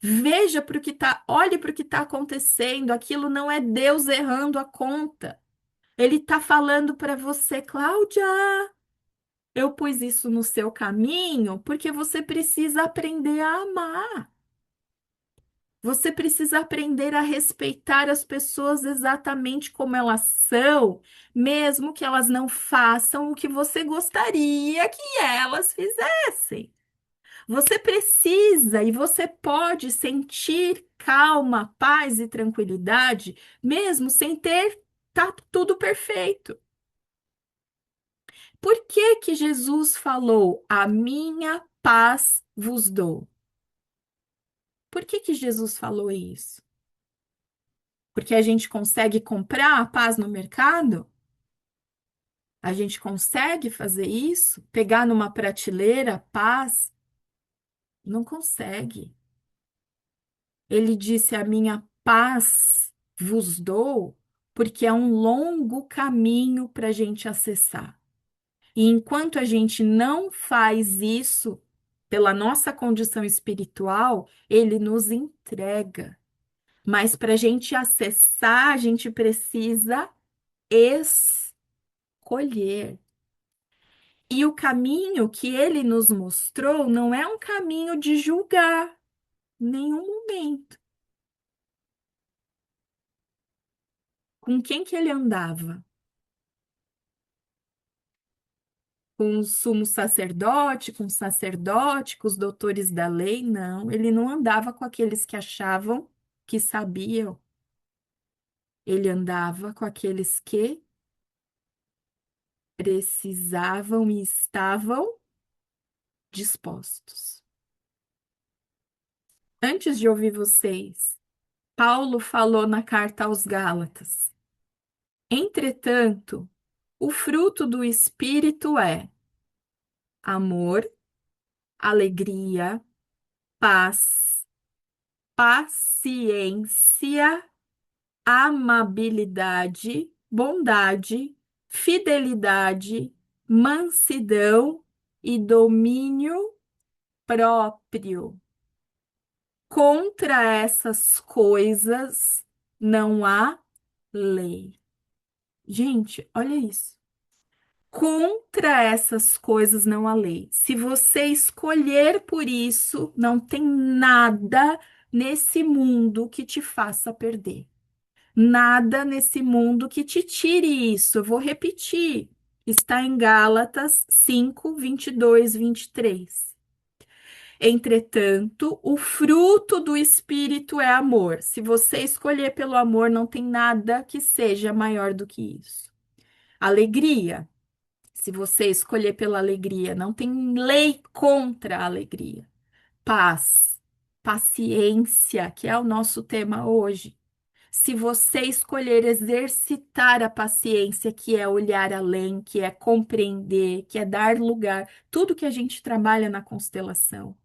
Veja para o que tá, olhe para o que está acontecendo. Aquilo não é Deus errando a conta. Ele está falando para você, Cláudia. Eu pus isso no seu caminho porque você precisa aprender a amar. Você precisa aprender a respeitar as pessoas exatamente como elas são, mesmo que elas não façam o que você gostaria que elas fizessem. Você precisa e você pode sentir calma, paz e tranquilidade, mesmo sem ter tá tudo perfeito. Por que que Jesus falou: "A minha paz vos dou"? Por que que Jesus falou isso? Porque a gente consegue comprar a paz no mercado? A gente consegue fazer isso? Pegar numa prateleira paz? Não consegue. Ele disse: "A minha paz vos dou", porque é um longo caminho para a gente acessar. E enquanto a gente não faz isso pela nossa condição espiritual, ele nos entrega. Mas para a gente acessar, a gente precisa escolher. E o caminho que ele nos mostrou não é um caminho de julgar, em nenhum momento. Com quem que ele andava? Com o sumo sacerdote, com os doutores da lei? Não, ele não andava com aqueles que achavam que sabiam. Ele andava com aqueles que precisavam e estavam dispostos. Antes de ouvir vocês, Paulo falou na carta aos Gálatas: entretanto, o fruto do Espírito é amor, alegria, paz, paciência, amabilidade, bondade, fidelidade, mansidão e domínio próprio. Contra essas coisas não há lei. Gente, olha isso. Contra essas coisas não há lei. Se você escolher por isso, não tem nada nesse mundo que te faça perder. Nada nesse mundo que te tire isso. Eu vou repetir. Está em Gálatas 5, 22, 23. Entretanto, o fruto do Espírito é amor. Se você escolher pelo amor, não tem nada que seja maior do que isso. Alegria. Se você escolher pela alegria, não tem lei contra a alegria. Paz, paciência, que é o nosso tema hoje. Se você escolher exercitar a paciência, que é olhar além, que é compreender, que é dar lugar, tudo que a gente trabalha na constelação.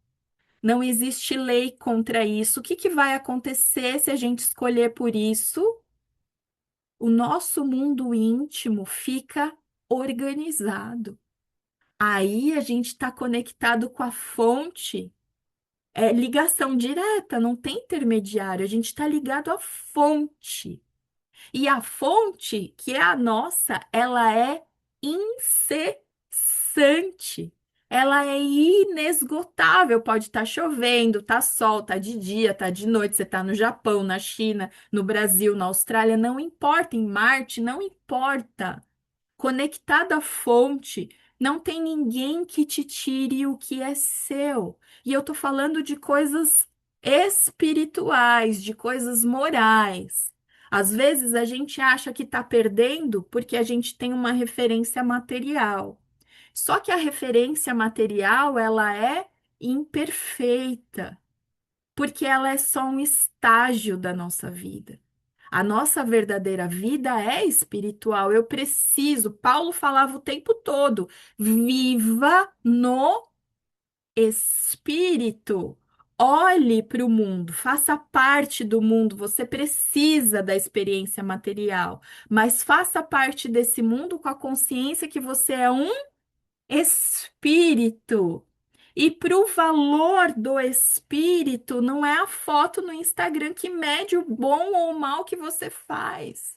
Não existe lei contra isso. O que que vai acontecer se a gente escolher por isso? O nosso mundo íntimo fica organizado. Aí a gente está conectado com a fonte, é ligação direta, não tem intermediário, a gente está ligado à fonte. E a fonte, que é a nossa, ela é incessante. Ela é inesgotável. Pode estar chovendo, tá sol, tá de dia, tá de noite. Você tá no Japão, na China, no Brasil, na Austrália, não importa. Em Marte, não importa. Conectado à fonte, não tem ninguém que te tire o que é seu. E eu tô falando de coisas espirituais, de coisas morais. Às vezes a gente acha que está perdendo porque a gente tem uma referência material. Só que a referência material, ela é imperfeita, porque ela é só um estágio da nossa vida. A nossa verdadeira vida é espiritual. Eu preciso, Paulo falava o tempo todo, viva no espírito. Olhe para o mundo, faça parte do mundo. Você precisa da experiência material, mas faça parte desse mundo com a consciência que você é um espírito. E para o valor do espírito, não é a foto no Instagram que mede o bom ou o mal que você faz.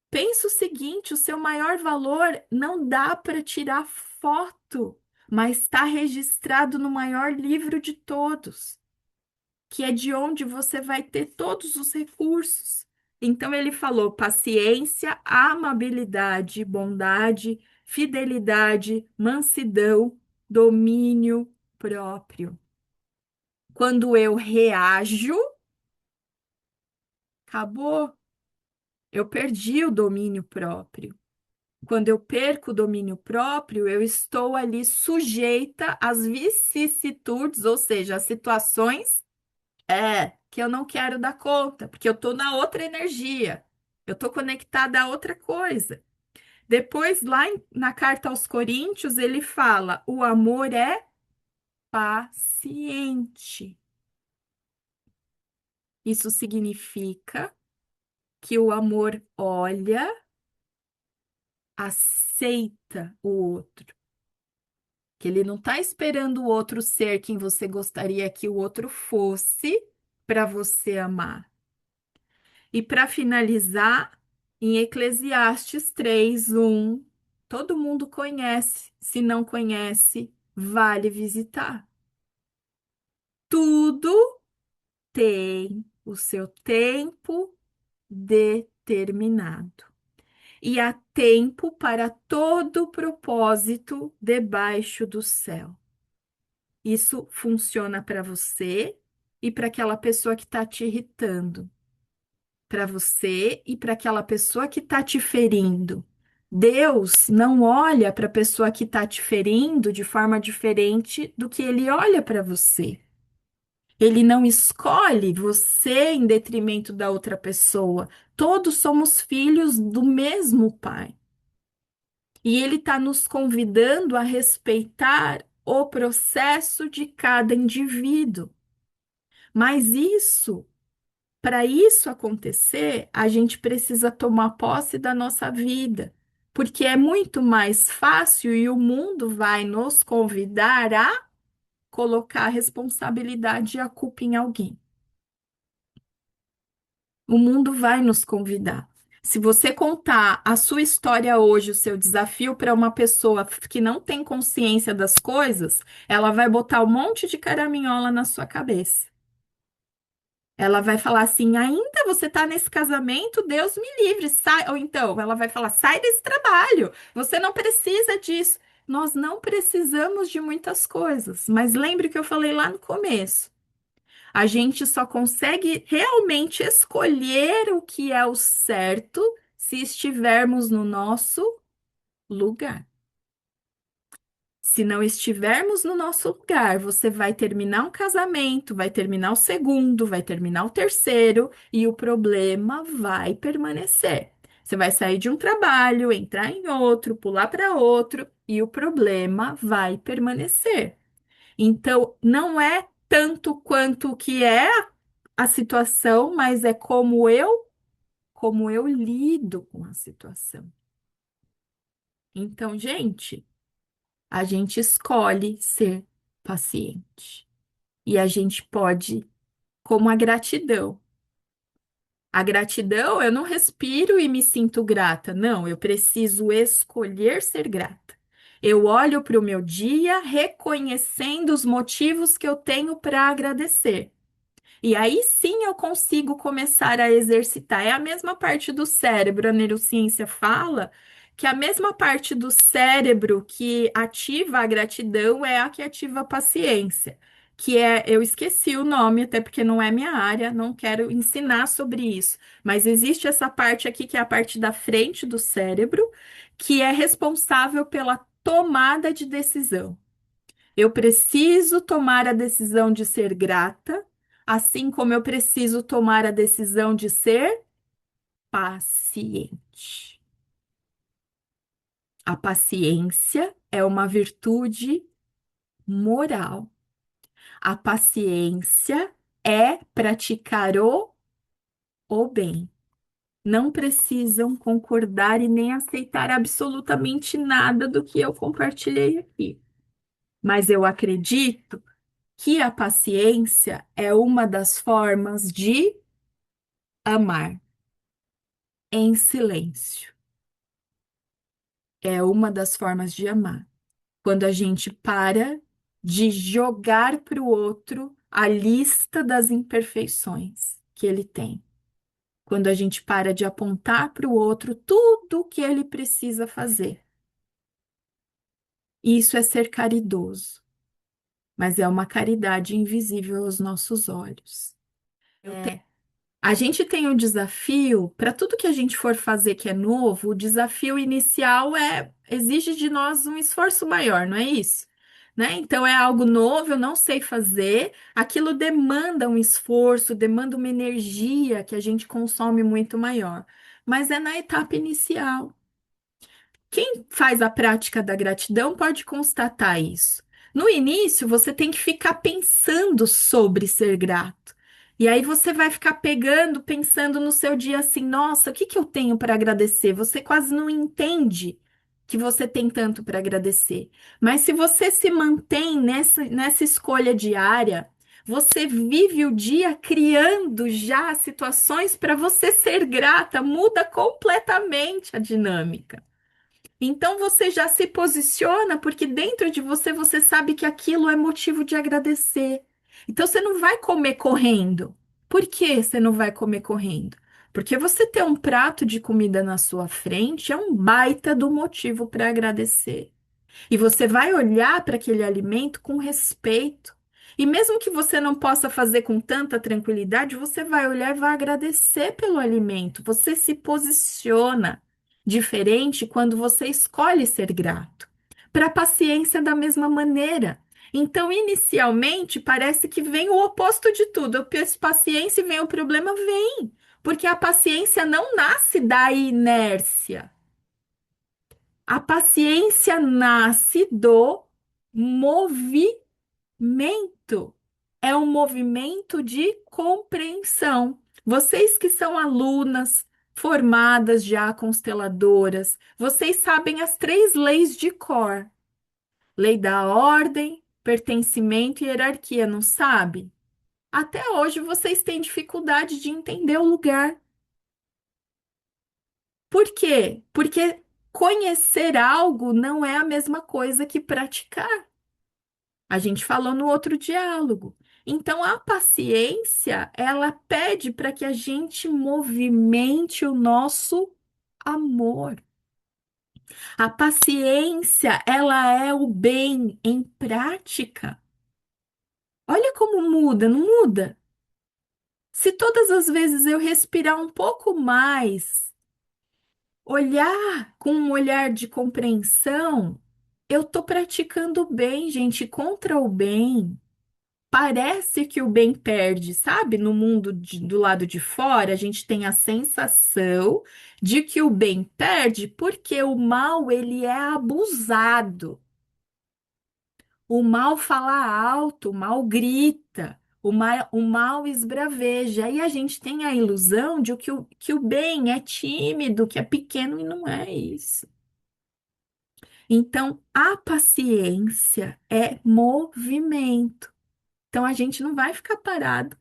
Pensa o seguinte: o seu maior valor não dá para tirar foto, mas está registrado no maior livro de todos, que é de onde você vai ter todos os recursos. Então ele falou paciência, amabilidade, bondade, fidelidade, mansidão, domínio próprio. Quando eu reajo, acabou. Eu perdi o domínio próprio. Quando eu perco o domínio próprio, eu estou ali sujeita às vicissitudes, ou seja, às situações que eu não quero dar conta, porque eu estou na outra energia. Eu estou conectada a outra coisa. Depois, na carta aos Coríntios, ele fala: o amor é paciente. Isso significa que o amor olha, aceita o outro, que ele não está esperando o outro ser quem você gostaria que o outro fosse para você amar. E para finalizar, em Eclesiastes 3:1, todo mundo conhece, se não conhece, vale visitar. Tudo tem o seu tempo determinado. E há tempo para todo propósito debaixo do céu. Isso funciona para você e para aquela pessoa que está te irritando, para você e para aquela pessoa que está te ferindo. Deus não olha para a pessoa que está te ferindo de forma diferente do que ele olha para você. Ele não escolhe você em detrimento da outra pessoa. Todos somos filhos do mesmo Pai. E ele está nos convidando a respeitar o processo de cada indivíduo. Mas isso, para isso acontecer, a gente precisa tomar posse da nossa vida, porque é muito mais fácil e o mundo vai nos convidar a colocar a responsabilidade e a culpa em alguém. O mundo vai nos convidar. Se você contar a sua história hoje, o seu desafio para uma pessoa que não tem consciência das coisas, ela vai botar um monte de caraminhola na sua cabeça. Ela vai falar assim: ainda você está nesse casamento, Deus me livre, sai. Ou então, ela vai falar: sai desse trabalho, você não precisa disso. Nós não precisamos de muitas coisas, mas lembre que eu falei lá no começo. A gente só consegue realmente escolher o que é o certo se estivermos no nosso lugar. Se não estivermos no nosso lugar, você vai terminar um casamento, vai terminar o segundo, vai terminar o terceiro e o problema vai permanecer. Você vai sair de um trabalho, entrar em outro, pular para outro e o problema vai permanecer. Então, não é tanto quanto o que é a situação, mas é como eu lido com a situação. Então, gente, a gente escolhe ser paciente. E a gente pode, como a gratidão. A gratidão, eu não respiro e me sinto grata. Não, eu preciso escolher ser grata. Eu olho para o meu dia reconhecendo os motivos que eu tenho para agradecer. E aí sim eu consigo começar a exercitar. É a mesma parte do cérebro, a neurociência fala que a mesma parte do cérebro que ativa a gratidão é a que ativa a paciência. Que é, eu esqueci o nome, até porque não é minha área, não quero ensinar sobre isso. Mas existe essa parte aqui, que é a parte da frente do cérebro, que é responsável pela tomada de decisão. Eu preciso tomar a decisão de ser grata, assim como eu preciso tomar a decisão de ser paciente. A paciência é uma virtude moral. A paciência é praticar o bem. Não precisam concordar e nem aceitar absolutamente nada do que eu compartilhei aqui. Mas eu acredito que a paciência é uma das formas de amar em silêncio. É uma das formas de amar. Quando a gente para de jogar para o outro a lista das imperfeições que ele tem. Quando a gente para de apontar para o outro tudo o que ele precisa fazer. Isso é ser caridoso, mas é uma caridade invisível aos nossos olhos. A gente tem um desafio, para tudo que a gente for fazer que é novo, o desafio inicial exige de nós um esforço maior, não é isso? Né? Então é algo novo, eu não sei fazer, aquilo demanda um esforço, demanda uma energia que a gente consome muito maior. Mas é na etapa inicial. Quem faz a prática da gratidão pode constatar isso. No início, você tem que ficar pensando sobre ser grato. E aí você vai ficar pegando, pensando no seu dia assim, nossa, o que que eu tenho para agradecer? Você quase não entende que você tem tanto para agradecer. Mas se você se mantém nessa escolha diária, você vive o dia criando já situações para você ser grata, muda completamente a dinâmica. Então você já se posiciona porque dentro de você você sabe que aquilo é motivo de agradecer. Então você não vai comer correndo. Por que você não vai comer correndo? Porque você ter um prato de comida na sua frente é um baita do motivo para agradecer. E você vai olhar para aquele alimento com respeito. E mesmo que você não possa fazer com tanta tranquilidade, você vai olhar e vai agradecer pelo alimento. Você se posiciona diferente quando você escolhe ser grato. Para a paciência, da mesma maneira. Então, inicialmente, parece que vem o oposto de tudo. Eu peço paciência e vem o problema? Vem. Porque a paciência não nasce da inércia. A paciência nasce do movimento. É um movimento de compreensão. Vocês que são alunas formadas já consteladoras, vocês sabem as três leis de cor: lei da ordem, pertencimento e hierarquia, não sabe? Até hoje vocês têm dificuldade de entender o lugar. Por quê? Porque conhecer algo não é a mesma coisa que praticar. A gente falou no outro diálogo. Então, a paciência, ela pede para que a gente movimente o nosso amor. A paciência, ela é o bem em prática. Olha como muda, não muda? Se todas as vezes eu respirar um pouco mais, olhar com um olhar de compreensão, eu estou praticando o bem, gente, contra o bem. Parece que o bem perde, sabe? No mundo do lado de fora, a gente tem a sensação de que o bem perde porque o mal ele é abusado. O mal fala alto, o mal grita, o mal esbraveja. E a gente tem a ilusão de que o bem é tímido, que é pequeno, e não é isso. Então, a paciência é movimento. Então, a gente não vai ficar parado,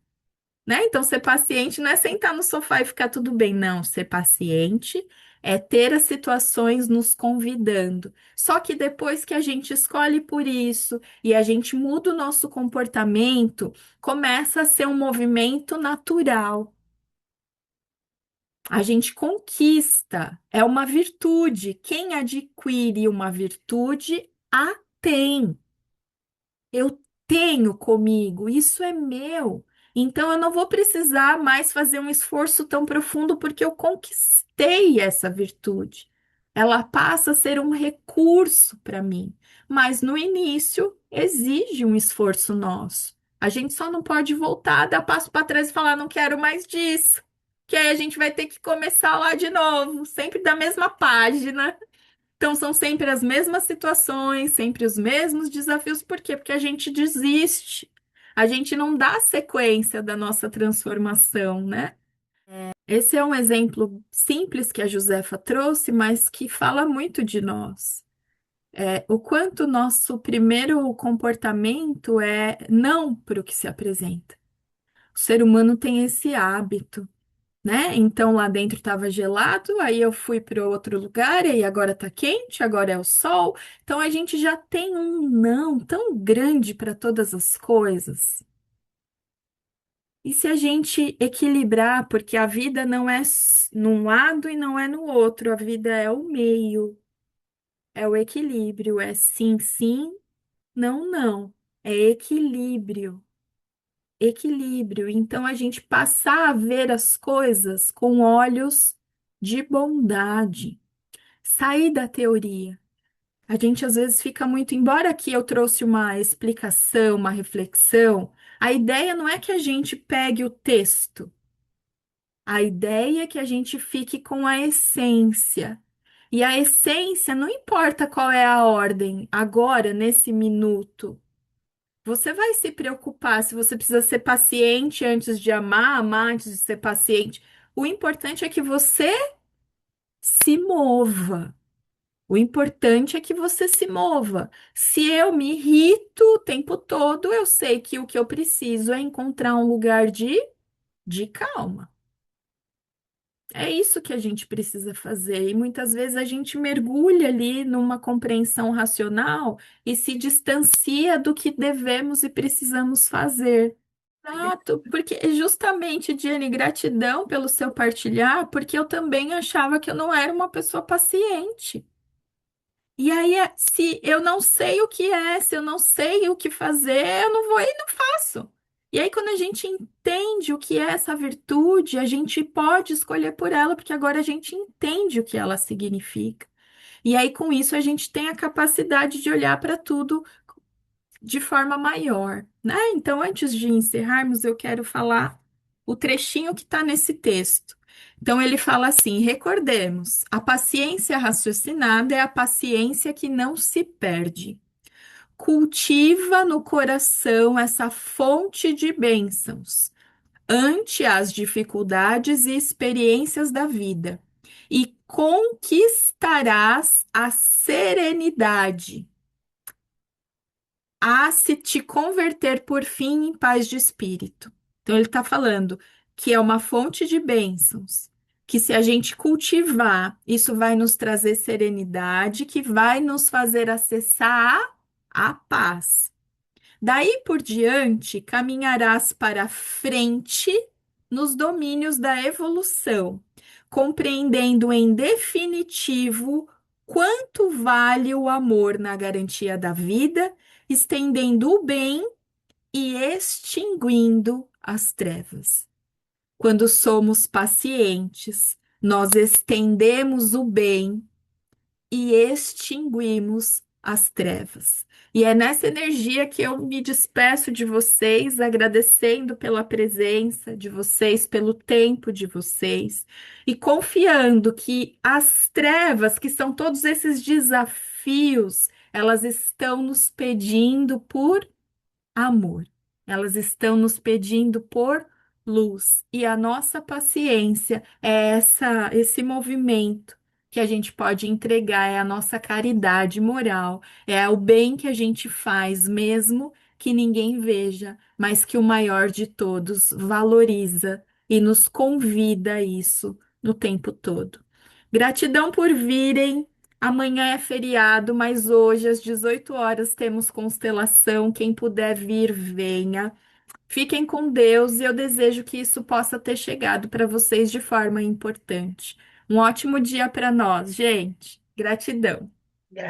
né? Então, ser paciente não é sentar no sofá e ficar tudo bem, não. Ser paciente é ter as situações nos convidando. Só que depois que a gente escolhe por isso e a gente muda o nosso comportamento, começa a ser um movimento natural. A gente conquista, é uma virtude. Quem adquire uma virtude, a tem. Eu tenho comigo, isso é meu. Então eu não vou precisar mais fazer um esforço tão profundo porque eu conquistei essa virtude. Ela passa a ser um recurso para mim, mas no início exige um esforço nosso. A gente só não pode voltar, dar passo para trás e falar, não quero mais disso. Que aí a gente vai ter que começar lá de novo, sempre da mesma página. Então, são sempre as mesmas situações, sempre os mesmos desafios. Por quê? Porque a gente desiste. A gente não dá sequência da nossa transformação, né? Esse é um exemplo simples que a Josefa trouxe, mas que fala muito de nós. O quanto nosso primeiro comportamento é não para o que se apresenta. O ser humano tem esse hábito, né? Então lá dentro estava gelado, aí eu fui para outro lugar e agora está quente, agora é o sol. Então a gente já tem um não tão grande para todas as coisas. E se a gente equilibrar, porque a vida não é num lado e não é no outro, a vida é o meio, é o equilíbrio, é sim, sim, não, não. É equilíbrio. Equilíbrio. Então, a gente passar a ver as coisas com olhos de bondade, sair da teoria. A gente às vezes fica muito, embora aqui eu trouxe uma explicação, uma reflexão, a ideia não é que a gente pegue o texto, a ideia é que a gente fique com a essência. E a essência, não importa qual é a ordem, agora, nesse minuto. Você vai se preocupar se você precisa ser paciente antes de amar, amar antes de ser paciente. O importante é que você se mova. O importante é que você se mova. Se eu me irrito o tempo todo, eu sei que o que eu preciso é encontrar um lugar de calma. É isso que a gente precisa fazer. E muitas vezes a gente mergulha ali numa compreensão racional e se distancia do que devemos e precisamos fazer. Exato, porque justamente, Diane, gratidão pelo seu partilhar, porque eu também achava que eu não era uma pessoa paciente. E aí, se eu não sei o que é, se eu não sei o que fazer, eu não vou e não faço. E aí, quando a gente entende o que é essa virtude, a gente pode escolher por ela, porque agora a gente entende o que ela significa. E aí, com isso, a gente tem a capacidade de olhar para tudo de forma maior, né? Então, antes de encerrarmos, eu quero falar o trechinho que está nesse texto. Então, ele fala assim: recordemos, a paciência raciocinada é a paciência que não se perde. Cultiva no coração essa fonte de bênçãos ante as dificuldades e experiências da vida, e conquistarás a serenidade a se te converter por fim em paz de espírito. Então, ele está falando que é uma fonte de bênçãos, que se a gente cultivar, isso vai nos trazer serenidade, que vai nos fazer acessar a paz. Daí por diante, caminharás para frente nos domínios da evolução, compreendendo em definitivo quanto vale o amor na garantia da vida, estendendo o bem e extinguindo as trevas. Quando somos pacientes, nós estendemos o bem e extinguimos as trevas. E é nessa energia que eu me despeço de vocês, agradecendo pela presença de vocês, pelo tempo de vocês, e confiando que as trevas, que são todos esses desafios, elas estão nos pedindo por amor. Elas estão nos pedindo por luz. E a nossa paciência é esse movimento que a gente pode entregar, é a nossa caridade moral, é o bem que a gente faz, mesmo que ninguém veja, mas que o maior de todos valoriza e nos convida a isso no tempo todo. Gratidão por virem. Amanhã é feriado, mas hoje às 18 horas temos constelação. Quem puder vir, venha. Fiquem com Deus e eu desejo que isso possa ter chegado para vocês de forma importante. Um ótimo dia para nós, gente. Gratidão.